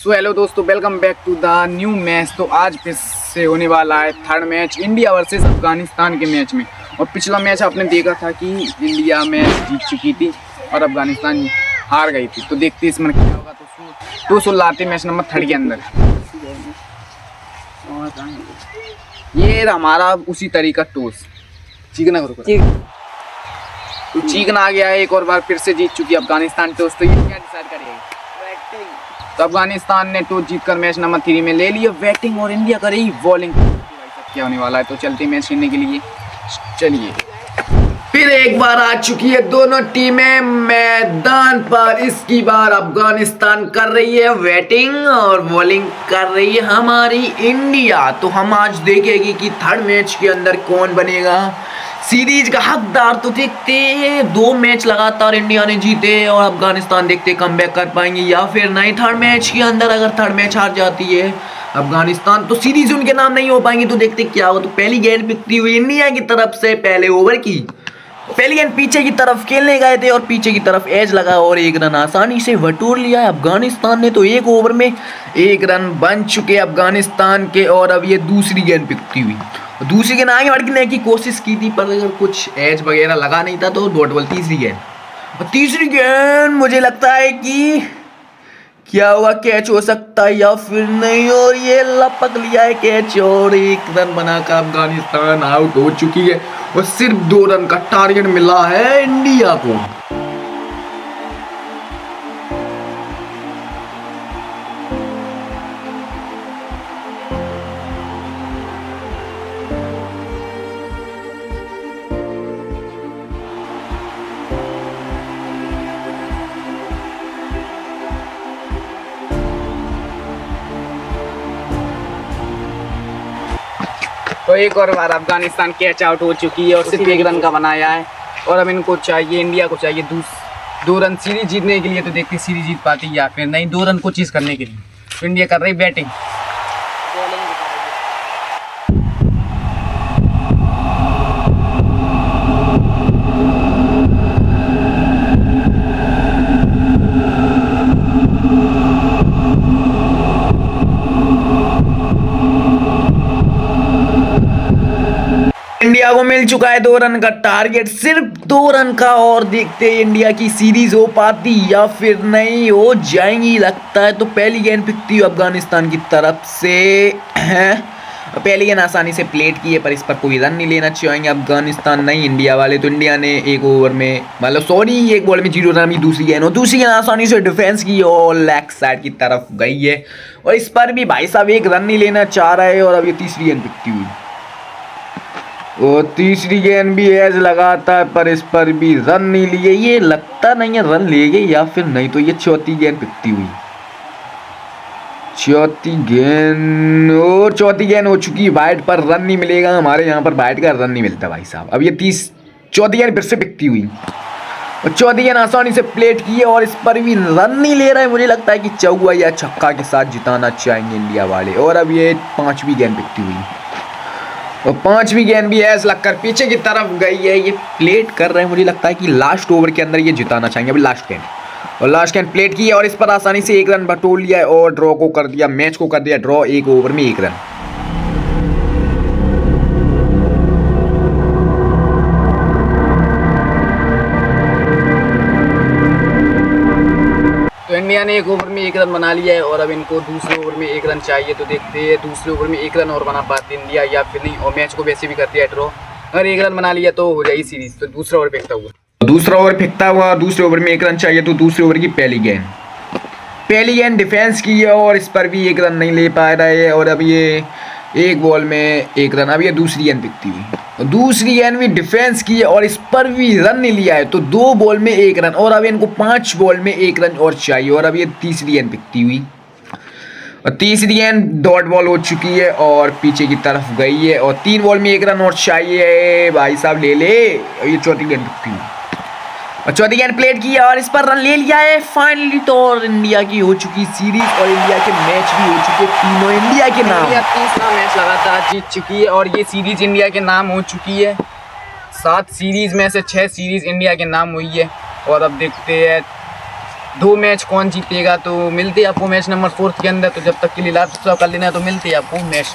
सो hello दोस्तों, welcome back to the new match. तो आज फिर से होने वाला है third match India versus Afghanistan के मैच में। और पिछला मैच आपने देखा था कि इंडिया मैच जीत चुकी थी और अफगानिस्तान हार गई थी। तो देखते इसमें क्या होगा। तो सुलाते मैच नंबर 3 के अंदर ये हमारा उसी तरीका टोस चीकना तो चीकना आ गया है एक और बार फिर से जीत चुकी अफगानिस्तान टोस। तो ये क्या डिसाइड करेगी? तो अफगानिस्तान ने टॉस जीतकर मैच नंबर 3 में ले लिया बैटिंग और इंडिया करेगी बॉलिंग। क्या होने वाला है, तो चलते मैच खेलने के लिए। चलिए फिर एक बार आ चुकी है दोनों टीमें मैदान पर। इसकी बार अफगानिस्तान कर रही है बैटिंग और बॉलिंग कर रही है हमारी इंडिया। तो हम आज देखेंगे कि थर्ड मैच के अंदर कौन बनेगा सीरीज का हकदार। तो देखते हैं 2 मैच लगातार इंडिया ने जीते और अफगानिस्तान देखते कमबैक कर पाएंगे या फिर नहीं। थर्ड मैच के अंदर अगर थर्ड मैच हार जाती है अफगानिस्तान तो सीरीज उनके नाम नहीं हो पाएंगी। तो देखते क्या हो। तो पहली गेंद पिकती हुई इंडिया की तरफ से पहले ओवर की पहली गेंद पीछे की तरफ खेलने गए थे और पीछे की तरफ एज लगा और 1 रन आसानी से बटोर लिया अफगानिस्तान ने। तो 1 ओवर में 1 रन बन चुके अफगानिस्तान के। और अब ये दूसरी गेंद पिकती हुई दूसरी गेंद आगे बढ़ने की कोशिश की थी पर अगर कुछ एज वगैरह लगा नहीं था तो डॉट बॉल। तीसरी गेंद और तीसरी गेंद मुझे लगता है कि क्या हुआ, कैच हो सकता है या फिर नहीं। और ये लपक लिया है कैच और 1 रन बनाकर अफगानिस्तान आउट हो चुकी है। और सिर्फ 2 रन का टारगेट मिला है इंडिया को। तो एक और बार अफगानिस्तान कैच आउट हो चुकी है और सिर्फ 1 रन का बनाया है। और अब इनको चाहिए, इंडिया को चाहिए 2 रन सीरीज जीतने के लिए। तो देखते सीरीज जीत पाती या फिर नहीं 2 रन को चीज करने के लिए। तो इंडिया कर रही बैटिंग। इंडिया को मिल चुका है 2 रन का टारगेट, सिर्फ 2 रन का। और देखते हैं इंडिया की सीरीज हो पाती या फिर नहीं हो जाएंगी लगता है। तो पहली गेंद पिकती हुई अफगानिस्तान की तरफ से पहली गेंद आसानी से प्लेट की है पर इस पर कोई रन नहीं लेना चाहेंगे अफगानिस्तान नहीं इंडिया वाले। तो इंडिया ने 1 ओवर में एक बॉल में 0 रन की दूसरी गेंद और दूसरी गेंद आसानी से डिफेंस की और लेग साइड की तरफ गई है। और इस पर भी भाई साहब 1 रन नहीं लेना चाह रहा है। और अब ये तीसरी गेंद पिकती हुई और तीसरी गेंद भी एज लगाता है पर इस पर भी रन नहीं लिए। ये लगता नहीं है रन ले गए या फिर नहीं। तो ये चौथी गेंद पिकती हुई चौथी गेंद हो चुकी वाइड पर रन नहीं मिलेगा। हमारे यहाँ पर वाइड का रन नहीं मिलता भाई साहब। अब ये चौथी गेंद फिर से पिकती हुई और चौथी गेंद आसानी से प्लेट की है और इस पर भी रन नहीं ले रहा है। मुझे लगता है कि चौका या छक्का के साथ जिताना चाहेंगे इंडिया वाले। और अब ये 5वीं गेंद पिकती हुई और 5वीं गेंद भी ऐसे लगकर पीछे की तरफ गई है। ये प्लेट कर रहे हैं, मुझे लगता है कि लास्ट ओवर के अंदर ये जिताना चाहेंगे। अभी लास्ट गेंद और लास्ट गेंद प्लेट की है और इस पर आसानी से 1 रन बटोर लिया है और ड्रॉ को कर दिया, मैच को कर दिया ड्रॉ। 1 ओवर में 1 रन। तो इंडिया ने 1 ओवर में 1 रन बना लिया है और अब इनको दूसरे ओवर में 1 रन चाहिए। तो देखते हैं दूसरे ओवर में 1 रन और बना पाती इंडिया या फिर नहीं। और मैच को वैसे भी करती है ड्रॉ। अगर 1 रन बना लिया तो हो जाएगी सीरीज। तो दूसरा ओवर फेंकता हुआ दूसरे ओवर में 1 रन चाहिए। तो दूसरे ओवर की पहली गेंद डिफेंस की है और इस पर भी 1 रन नहीं ले पा रहा है। और अब ये 1 बॉल में 1 रन। अब ये दूसरी गेंद पिकती हुई दूसरी गेंद भी डिफेंस की है और इस पर भी रन नहीं लिया है। तो 2 बॉल में 1 रन और अब इनको 5 बॉल में 1 रन और चाहिए। और अब ये तीसरी गेंद पिकती हुई और तीसरी गेंद डॉट बॉल हो चुकी है और पीछे की तरफ गई है। और 3 बॉल में 1 रन और चाहिए भाई साहब, ले ले। और ये चौथी गेंद पिकती हुई और चौथी गेंद प्लेट की और इस पर रन ले लिया है फाइनली। तो और इंडिया की हो चुकी सीरीज और इंडिया के मैच भी हो चुके तीनों इंडिया के नाम। इंडिया 3 मैच लगातार जीत चुकी है और ये सीरीज इंडिया के नाम हो चुकी है। 7 सीरीज में से 6 सीरीज इंडिया के नाम हुई है। और अब देखते हैं 2 मैच कौन जीतेगा, तो मिलते हैं आपको मैच नंबर 4 के अंदर। तो जब तक के लिए लाइव सब्सक्राइब कर लेना, तो मिलते हैं आपको मैच